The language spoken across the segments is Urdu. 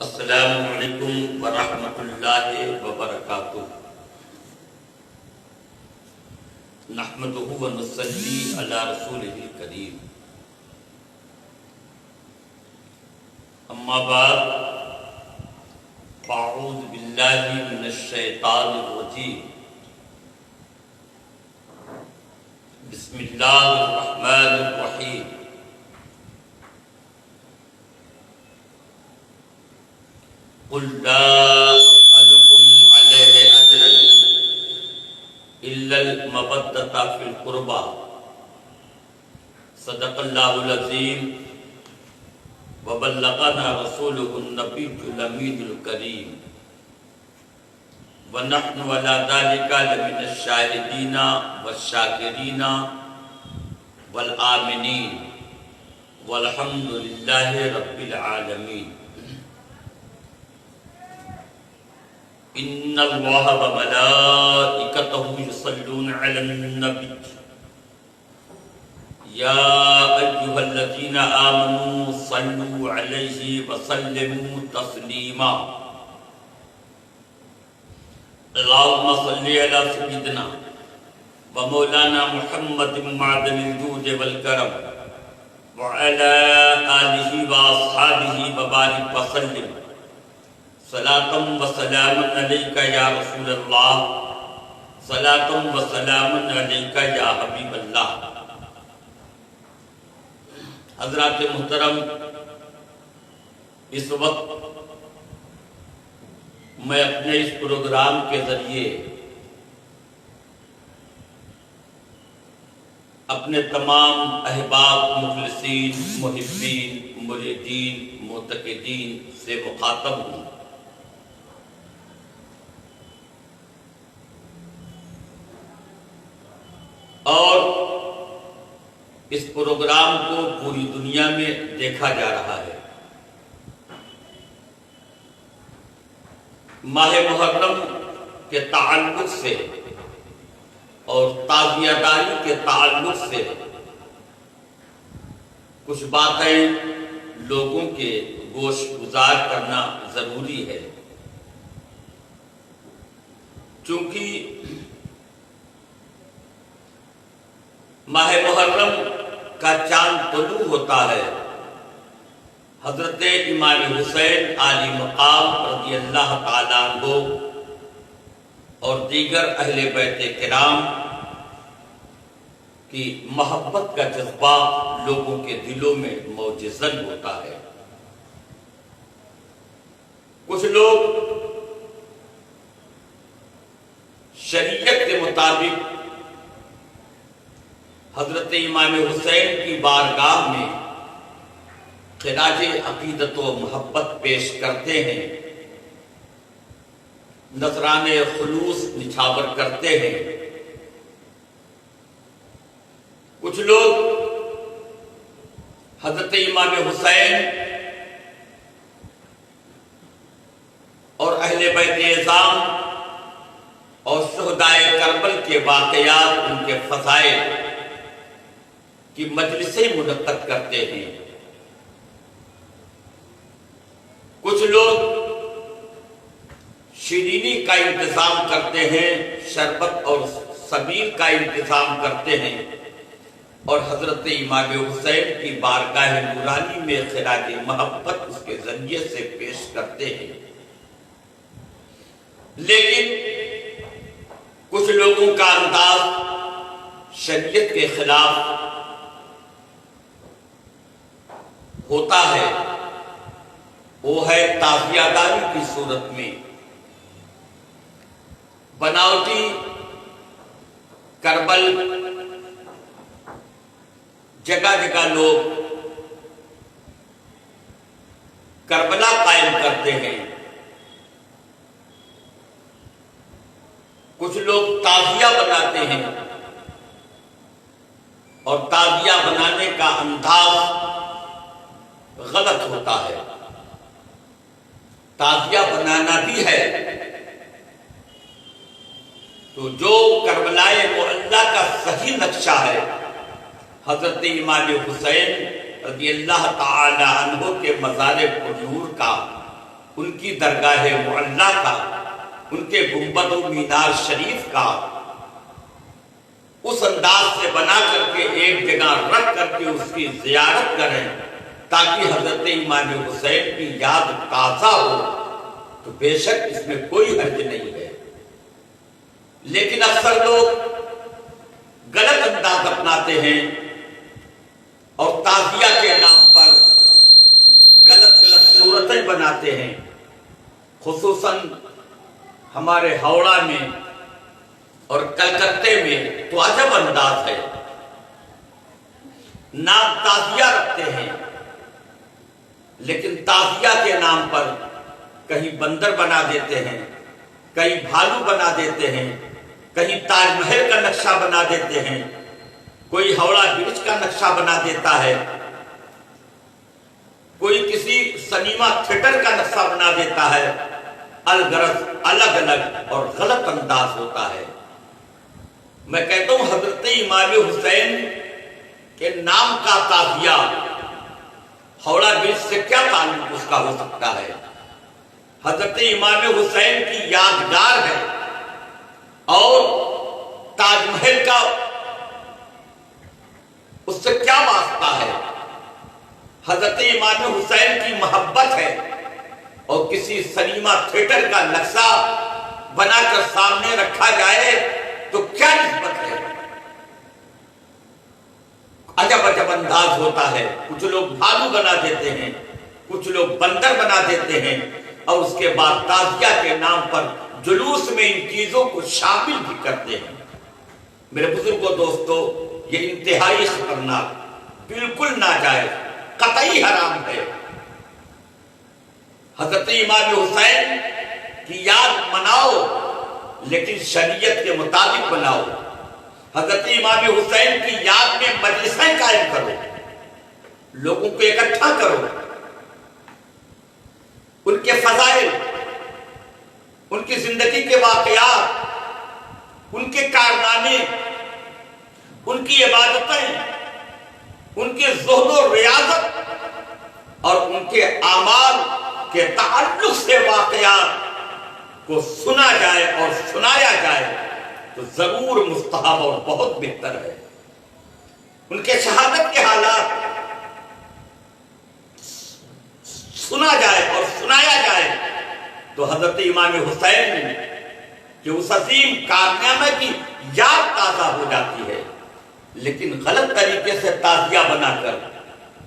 السلام علیکم ورحمۃ اللہ وبرکاتہ۔ نحمدہ ونصلی علی رسولہ الکریم، اما بعد فاعوذ باللہ من الشیطان الرجیم، بسم اللہ الرحمن الرحیم۔ قل لا أسألكم عليه أجرا إلا المودة في القربى، صدق الله العظيم وبلغنا رسوله النبي الأمين الكريم، ونحن على ذلك لمن الشاهدين والشاكرين والآمنين، والحمد لله رب العالمين۔ ان اللہ وملائکتہ یصلون علی النبی یا ایھا الذین آمنوا صلوا علیہ وسلموا تسلیما۔ اللہم صل علی سیدنا ومولانا محمد معدن الجود والکرم وعلی آلہ واصحابہ وبارک وسلم، صلاۃ و سلام علیک یا رسول اللہ، صلاۃ و سلام علیک یا حبیب اللہ۔ حضرات محترم، اس وقت میں اپنے اس پروگرام کے ذریعے اپنے تمام احباب، مخلصین، محبین، مریدین، معتقدین سے مخاطب ہوں۔ اور اس پروگرام کو پوری دنیا میں دیکھا جا رہا ہے۔ ماہ محرم کے تعلق سے اور تعزیہ داری کے تعلق سے کچھ باتیں لوگوں کے گوش گزار کرنا ضروری ہے، چونکہ ماہ محرم کا چاند طلوع ہوتا ہے، حضرت امام حسین عالی مقام رضی اللہ تعالیٰ عنہ اور دیگر اہل بیت کرام کی محبت کا جذبہ لوگوں کے دلوں میں موج زن ہوتا ہے۔ کچھ لوگ شریعت کے مطابق حضرت امام حسین کی بارگاہ میں خراج عقیدت و محبت پیش کرتے ہیں، نذرانے خلوص نچھاور کرتے ہیں۔ کچھ لوگ حضرت امام حسین اور اہل بیت اعظام اور شہدائے کربل کے واقعات، ان کے فضائل کی مجلسیں منعقد کرتے ہیں۔ کچھ لوگ شیرینی کا انتظام کرتے ہیں، شربت اور سبیل کا انتظام کرتے ہیں، اور حضرت امام حسین کی بارگاہ نورانی میں خراج محبت اس کے ذریعے سے پیش کرتے ہیں۔ لیکن کچھ لوگوں کا انداز شریعت کے خلاف ہوتا ہے، وہ ہے تعزیہ داری کی صورت میں بناوٹی کربل جگہ جگہ لوگ کربلا قائم کرتے ہیں۔ کچھ لوگ تعزیہ بناتے ہیں، اور تعزیہ بنانے کا انداز غلط ہوتا ہے۔ تعزیہ بنانا بھی ہے تو جو کربلائے معلیٰ کا صحیح نقشہ ہے، حضرت امام حسین رضی اللہ تعالی عنہ کے مزار پر نور کا ان کی درگاہ معلیٰ کا، ان کے گنبد و مینار شریف کا اس انداز سے بنا کر کے ایک جگہ رکھ کر کے اس کی زیارت کریں تاکہ حضرت امام حسین کی یاد تازہ ہو، تو بے شک اس میں کوئی حرج نہیں ہے۔ لیکن اکثر لوگ غلط انداز اپناتے ہیں اور تعزیہ کے نام پر غلط صورتیں بناتے ہیں، خصوصاً ہمارے ہاوڑہ میں اور کلکتے میں تو عجب انداز ہے، نام تعزیہ رکھتے ہیں لیکن تعزیہ کے نام پر کہیں بندر بنا دیتے ہیں، کہیں بھالو بنا دیتے ہیں، کہیں تاج محل کا نقشہ بنا دیتے ہیں، کوئی ہاوڑہ برج کا نقشہ بنا دیتا ہے، کوئی کسی سنیما تھیٹر کا نقشہ بنا دیتا ہے، الغرض الگ الگ اور غلط انداز ہوتا ہے۔ میں کہتا ہوں حضرت امام حسین کے نام کا تعزیہ ہاوڑہ برج سے کیا تعلق اس کا ہو سکتا ہے؟ حضرت امام حسین کی یادگار ہے اور تاج محل کا اس سے کیا واسطہ ہے؟ حضرت امام حسین کی محبت ہے اور کسی سنیما تھیٹر کا نقشہ بنا کر سامنے رکھا جائے تو کیا نسبت ہے؟ عجب عجب انداز ہوتا ہے، کچھ لوگ بھالو بنا دیتے ہیں، کچھ لوگ بندر بنا دیتے ہیں اور اس کے بعد تعزیہ کے نام پر جلوس میں ان چیزوں کو شامل بھی کرتے ہیں۔ میرے بزرگوں دوستو، یہ انتہائی خطرناک، بالکل ناجائز، قطعی حرام ہے۔ حضرت امام حسین کی یاد مناؤ لیکن شریعت کے مطابق بناؤ۔ حضرت امام حسین کی یاد میں مجلسیں قائم کرو، لوگوں کو اکٹھا کرو، ان کے فضائل، ان کی زندگی کے واقعات، ان کے کارنامے، ان کی عبادتیں، ان کے زہد و ریاضت اور ان کے اعمال کے تعلق سے واقعات کو سنا جائے اور سنایا جائے تو ضرور مستحب اور بہت بہتر ہے۔ ان کے شہادت کے حالات سنا جائے اور سنایا جائے تو حضرت امام حسین کہ اس عظیم کارنامے کی یاد تازہ ہو جاتی ہے۔ لیکن غلط طریقے سے تعزیہ بنا کر،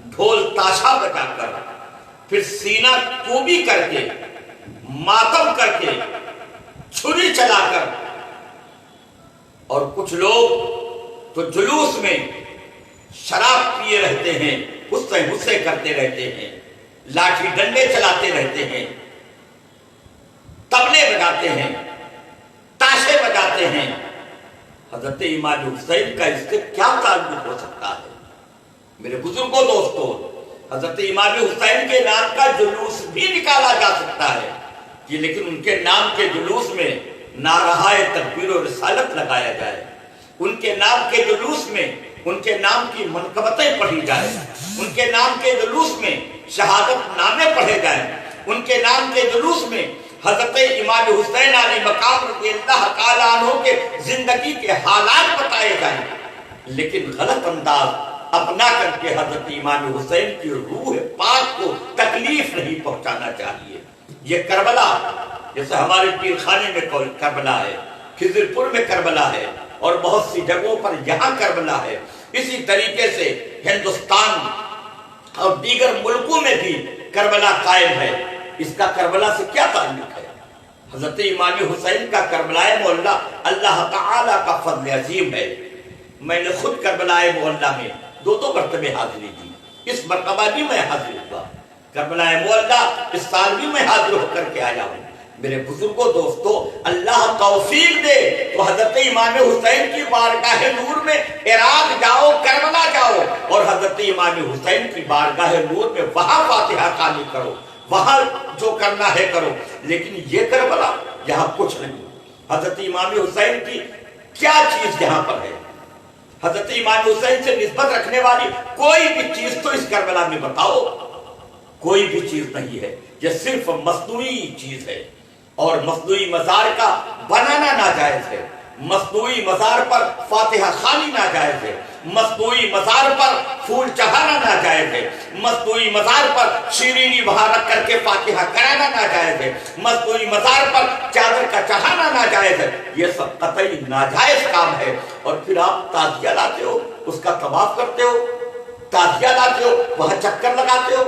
ڈھول تاشا بجا کر، پھر سینہ کوبی کر کے، ماتم کر کے، چھری چلا کر، اور کچھ لوگ تو جلوس میں شراب پیے رہتے ہیں، غصے کرتے رہتے ہیں، لاٹھی ڈنڈے چلاتے رہتے ہیں، طبلے بجاتے ہیں، تاشے بجاتے ہیں۔ حضرت امام حسین کا اس سے کیا تعلق ہو سکتا ہے؟ میرے بزرگوں دوستو، حضرت امام حسین کے نام کا جلوس بھی نکالا جا سکتا ہے کہ لیکن ان کے نام کے جلوس میں نعرہ تکبیر و رسالت لگایا جائے، ان کے نام کے جلوس میں ان کے نام کی منقبتیں پڑھی جائے، ان کے نام کے جلوس میں شہادت نامے پڑھے جائیں، ان کے نام کے جلوس میں حضرت امام حسین علیہ مقام رضی اللہ تعالیٰ عنہ کے زندگی کے حالات بتائے جائیں۔ لیکن غلط انداز اپنا کر کے حضرت امام حسین کی روح پاک کو تکلیف نہیں پہنچانا چاہیے۔ یہ کربلا، جیسے ہمارے پیر خانے میں کربلا ہے، خضرپور میں کربلا ہے اور بہت سی جگہوں پر یہاں کربلا ہے، اسی طریقے سے ہندوستان اور دیگر ملکوں میں بھی کربلا قائم ہے۔ اس کا کربلا سے کیا تعلق ہے؟ حضرت امام حسین کا کربلا معلیٰ اللہ تعالیٰ کا فضل عظیم ہے۔ میں نے خود کربلا معلیٰ میں دو مرتبہ حاضری دی، اس مرتبہ بھی میں حاضر ہوا، کربلا معلیٰ اس سال بھی میں حاضر ہو کر کے آیا ہوں۔ میرے بزرگوں دوستو، اللہ توفیق دے تو حضرت امام حسین کی بارگاہ نور میں عراق جاؤ، کربلا جاؤ اور حضرت امام حسین کی بارگاہ نور میں وہاں فاتحہ خوانی کرو، وہاں جو کرنا ہے کرو۔ لیکن یہ کربلا یہاں کچھ نہیں۔ حضرت امام حسین کی کیا چیز یہاں پر ہے؟ حضرت امام حسین سے نسبت رکھنے والی کوئی بھی چیز تو اس کربلا میں بتاؤ۔ کوئی بھی چیز نہیں ہے، یہ صرف مصنوعی چیز ہے، اور مصنوعی مزار کا بنانا ناجائز ہے، مصنوعی مزار پر فاتحہ خوانی ناجائز ہے، مصنوعی مزار پر پھول چڑھانا ناجائز ہے، مصنوعی مزار پر شیرینی وہاں رکھ کر کے فاتحہ کرانا ناجائز ہے، مصنوعی مزار پر چادر کا چڑھانا ناجائز ہے، یہ سب قطعی ناجائز کام ہے۔ اور پھر آپ تعزیہ لاتے ہو، اس کا طواف کرتے ہو، تعزیہ لاتے ہو، وہاں چکر لگاتے ہو،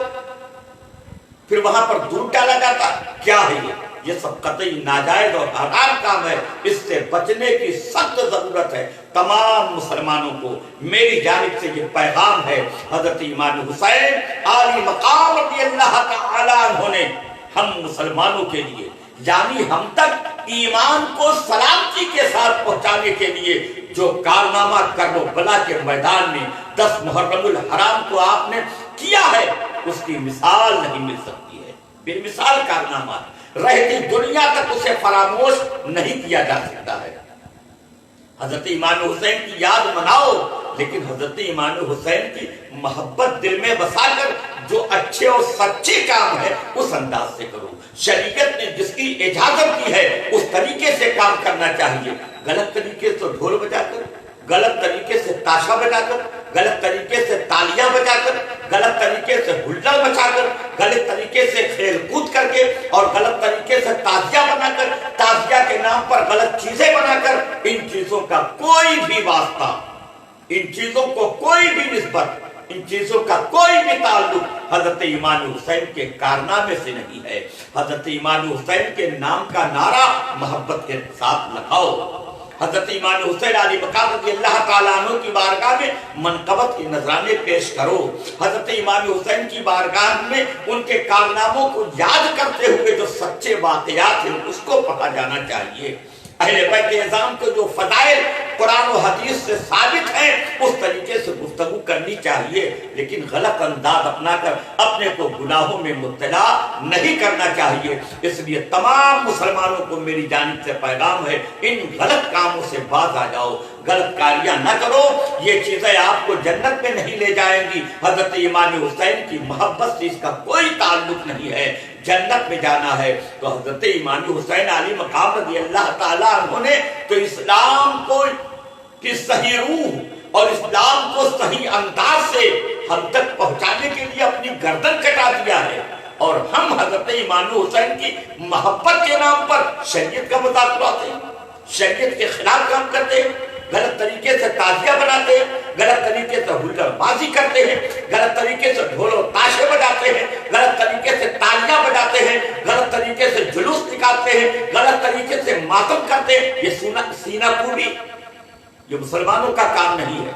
پھر وہاں پر دودھ ڈالا جاتا، کیا ہے یہ سب قطعی ناجائز اور حرام کام ہے۔ اس سے بچنے کی سخت ضرورت ہے۔ تمام مسلمانوں کو میری جانب سے یہ پیغام ہے، حضرت امام حسین عالی مقام رضی اللہ تعالیٰ عنہ نے ہم مسلمانوں کے لیے، یعنی ہم تک ایمان کو سلامتی کے ساتھ پہنچانے کے لیے جو کارنامہ کربلا کے میدان میں 10 محرم الحرام کو آپ نے کیا ہے، اس کی مثال نہیں مل سکتی ہے۔ بے مثال کارنامہ رہتی دنیا تک اسے فراموش نہیں کیا جا سکتا ہے۔ حضرت امام حسین کی یاد مناؤ، لیکن حضرت امام حسین کی محبت دل میں بسا کر جو اچھے اور سچے کام ہے اس انداز سے کرو۔ شریعت نے جس کی اجازت کی ہے اس طریقے سے کام کرنا چاہیے۔ غلط طریقے سے ڈھول بجا کر، غلط طریقے سے تاشا بجا کر، غلط طریقے سے تالیاں بجا کر، غلط طریقے سے ہلڑ مچا کر، غلط طریقے سے کھیل کود کر کے اور غلط طریقے سے تعزیہ بنا کر، تعزیہ کے نام پر غلط چیزیں بنا کر، ان چیزوں کا کوئی بھی واسطہ، ان چیزوں کو کوئی بھی نسبت، ان چیزوں کا کوئی بھی تعلق حضرت امام حسین کے کارنامے سے نہیں ہے۔ حضرت امام حسین کے نام کا نعرہ محبت کے ساتھ لگاؤ۔ حضرت امام حسین علی مقام رضی اللہ تعالیٰ عنہ کی بارگاہ میں منقبت کے نذرانے پیش کرو۔ حضرت امام حسین کی بارگاہ میں ان کے کارناموں کو یاد کرتے ہوئے جو سچے واقعات ہیں اس کو پڑھا جانا چاہیے۔ اہل بیت اعظام کے جو فضائل قرآن و حدیث سے ثابت ہیں اس طریقے سے گفتگو کرنی چاہیے، لیکن غلط انداز اپنا کر اپنے کو گناہوں میں مبتلا نہیں کرنا چاہیے۔ اس لیے تمام مسلمانوں کو میری جانب سے پیغام ہے، ان غلط کاموں سے باز آ جاؤ، غلط کاریاں نہ کرو، یہ چیزیں آپ کو جنت میں نہیں لے جائیں گی۔ حضرت امام حسین کی محبت سے اس کا کوئی تعلق نہیں ہے۔ جنت میں جانا ہے تو حضرت امام حسین علی مقام رضی اللہ تعالیٰ عنہ نے تو اسلام کو کی صحیح روح اور اسلام کو صحیح انداز سے ہم تک پہنچانے کے لیے اپنی گردن کٹا دیا ہے، اور ہم حضرت امام حسین کی محبت کے نام پر شریعت کا مذاق اڑاتے ہیں، شریعت کے خلاف کام کرتے ہیں، غلط طریقے سے تعزیہ بناتے ہیں، غلط طریقے سے ہلڑ بازی کرتے ہیں، غلط طریقے سے ڈھول و تاشے بجاتے ہیں، غلط طریقے سے تالیاں بجاتے ہیں، غلط طریقے سے جلوس نکالتے ہیں، غلط طریقے سے ماتم کرتے ہیں۔ یہ سینہ کوبی یہ مسلمانوں کا کام نہیں ہے،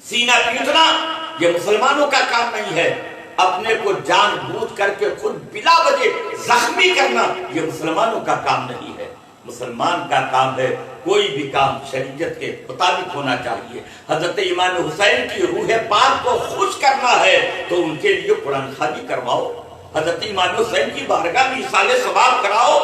سینہ پیٹنا یہ مسلمانوں کا کام نہیں ہے، اپنے کو جان بوجھ کر کے خود بلا وجہ زخمی کرنا یہ مسلمانوں کا کام نہیں ہے۔ مسلمان کا کام ہے کوئی بھی کام شریعت کے مطابق ہونا چاہیے۔ حضرت امام حسین کی روح پاک کو خوش کرنا ہے تو ان کے لیے قرآن خوانی کرواؤ، حضرت امام حسین کی بارگاہ میں ایصال ثواب کراؤ۔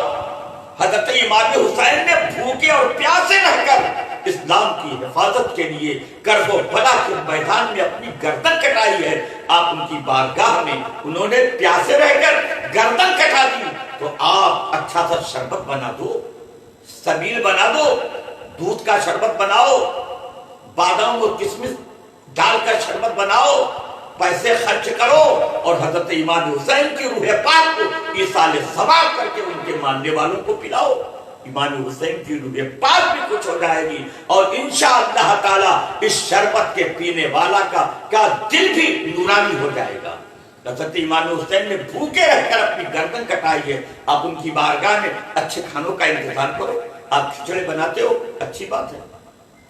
حضرت امام حسین نے بھوکے اور پیاسے رہ کر اسلام کی حفاظت کے لیے کرب و بلا کے میدان میں اپنی گردن کٹائی ہے۔ آپ ان کی بارگاہ میں انہوں نے پیاسے رہ کر گردن کٹا دی تو آپ اچھا سا شربت بنا دو، سبیل بنا دو، دودھ کا شربت بناؤ، بادام اور کشمش ڈال کر شربت بناؤ، پیسے خرچ کرو اور حضرت امام حسین کی روح پاک کو ایصال ثواب کر کے ان کے ماننے والوں کو پلاؤ۔ امام حسین کی روح پاک بھی کچھ ہو جائے گی اور انشاءاللہ تعالی اس شربت کے پینے والا کا دل بھی نورانی ہو جائے گا۔ حضرت امام حسین نے بھوکے رہ کر اپنی گردن کٹائی ہے۔ آپ ان کی بارگاہ میں اچھے کھانوں کا انتظام کرو۔ آپ کھچڑے بناتے ہو، اچھی بات ہے،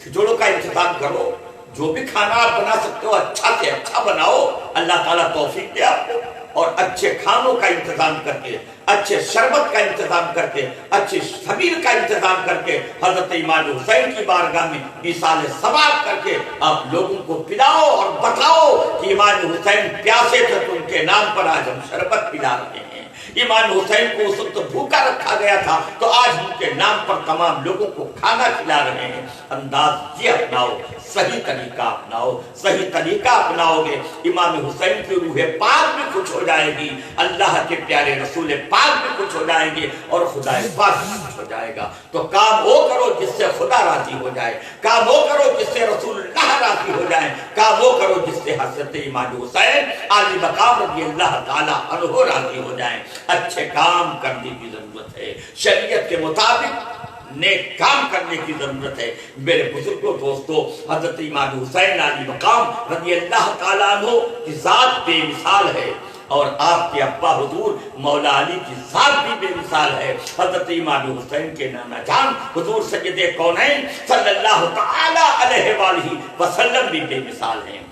کھچڑوں کا انتظام کرو، جو بھی کھانا آپ بنا سکتے ہو اچھا سے اچھا بناؤ، اللہ تعالیٰ توفیق دے آپ کو، اور اچھے کھانوں کا انتظام کر کے اچھے شربت کا انتظام کر کے، اچھے سبیل کا انتظام کر کے حضرت امام حسین کی بارگاہ میں ایصال ثواب کر کے آپ لوگوں کو پلاؤ اور بتاؤ کہ امام حسین پیاسے تھے تو ان کے نام پر آج ہم شربت پلا رہے ہیں۔ امام حسین کو اس وقت بھوکا رکھا گیا تھا تو آج ان کے نام پر تمام لوگوں کو کھانا کھلا رہے ہیں۔ انداز یہ اپناؤ، صحیح طریقہ اپناؤ، صحیح طریقہ اپناؤ گے امام حسین کی روح پاک بھی کچھ ہو جائے گی، اللہ کے پیارے رسول پاک بھی کچھ ہو جائیں گے، اور خدا پاک بھی کچھ ہو جائے گا۔ تو کام وہ کرو جس سے خدا راضی ہو جائے، کام وہ کرو جس سے رسول اللہ راضی ہو جائے، کام وہ کرو جس سے حضرت امام حسین علی مقام رضی اللہ تعالی عنہ راضی ہو جائیں۔ اچھے کام کرنے کی ضرورت ہے، شریعت کے مطابق نیک کام کرنے کی ضرورت ہے۔ میرے بزرگوں دوستو، حضرت امام حسین علی مقام رضی اللہ تعالیٰ عنہ کی ذات بے مثال ہے، اور آپ کے ابا حضور مولا علی کی ذات بھی بے مثال ہے۔ حضرت امام حسین کے نانا جان حضور سید کونین صلی اللہ تعالی علیہ وآلہ وسلم بھی بے مثال ہیں۔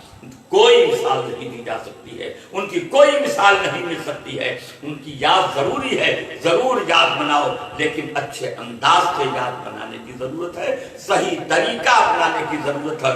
کوئی مثال نہیں دی جا سکتی ہے، ان کی کوئی مثال نہیں مل سکتی ہے۔ ان کی یاد ضروری ہے، ضرور یاد بناؤ، لیکن اچھے انداز سے یاد بنانے کی ضرورت ہے، صحیح طریقہ اپنانے کی ضرورت ہے۔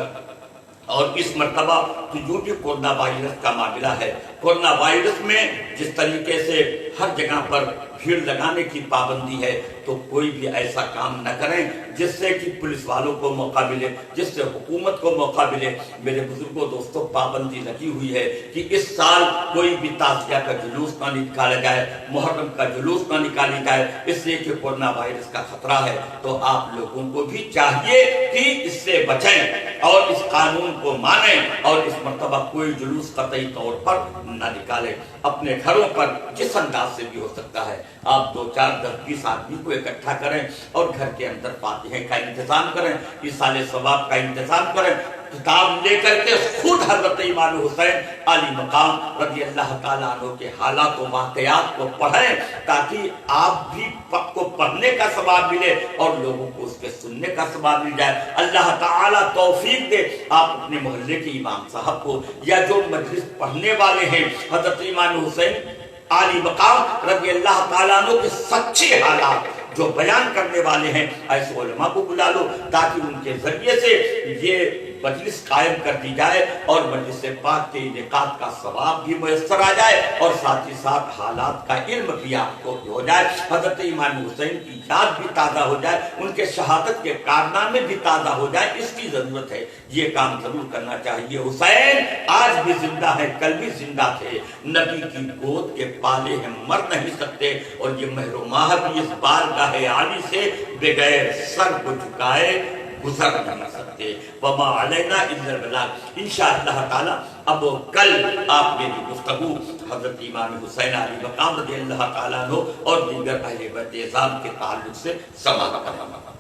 اور اس مرتبہ تو جو بھی کورونا وائرس کا معاملہ ہے، کورونا وائرس میں جس طریقے سے ہر جگہ پر بھیڑ لگانے کی پابندی ہے، تو کوئی بھی ایسا کام نہ کریں جس سے کہ پولیس والوں کو موقع ملے، جس سے حکومت کو موقع ملے۔ میرے بزرگوں دوستوں، پابندی لگی ہوئی ہے کہ اس سال کوئی بھی تعزیہ کا جلوس نہ نکالا جائے، محرم کا جلوس نہ نکالی جائے، اس لیے کہ کورونا وائرس کا خطرہ ہے۔ تو آپ لوگوں کو بھی چاہیے کہ اس سے بچیں اور اس قانون کو مانیں، اور اس مرتبہ کوئی جلوس قطعی طور پر نہ نکالیں۔ اپنے گھروں پر جس انداز سے بھی ہو سکتا ہے آپ 2 4 10 20 آدمی کو اکٹھا کریں اور گھر کے اندر فاتحہ کا انتظام کریں، ایصال ثواب کا انتظام کریں، کتاب لے کر کے خود حضرت امام حسین علی مقام رضی اللہ تعالیٰ عنہ کے حالات و واقعات کو پڑھیں، تاکہ آپ بھی کو پڑھنے کا ثواب ملے اور لوگوں کو اس کے سننے کا ثواب مل جائے۔ اللہ تعالیٰ توفیق دے آپ اپنے محلے کے امام صاحب کو، یا جو مجلس پڑھنے والے ہیں حضرت امام حسین علی مقام رضی اللہ تعالیٰ عنہ کے سچے حالات جو بیان کرنے والے ہیں، ایسے علماء کو بلا لو تاکہ ان کے ذریعے سے یہ مجلس قائم کر دی جائے اور مجلس پاک کے انعقاد کا ثواب بھی میسر آ جائے، اور ساتھ ہی ساتھ حالات کا علم بھی آپ کو ہو جائے، حضرت امام حسین کی یاد بھی تازہ ہو جائے، ان کے شہادت کے کارنامے بھی تازہ ہو جائے۔ اس کی ضرورت ہے، یہ کام ضرور کرنا چاہیے۔ حسین آج بھی زندہ ہے، کل بھی زندہ تھے، نبی کی گود کے پالے ہیں، مر نہیں سکتے، اور یہ مہر و ماہ بھی اس بارگاہ عالی سے بغیر سر کو جھکائے گزر نہیں سکتے۔ وما علینا الا البلاغ۔ انشاءاللہ تعالی اب کل آپ میری گفتگو حضرت امام حسین علی مقام رضی اللہ تعالیٰ عنہ اور دیگر اہل بیت اعظام کے تعلق سے سماعت کرنا۔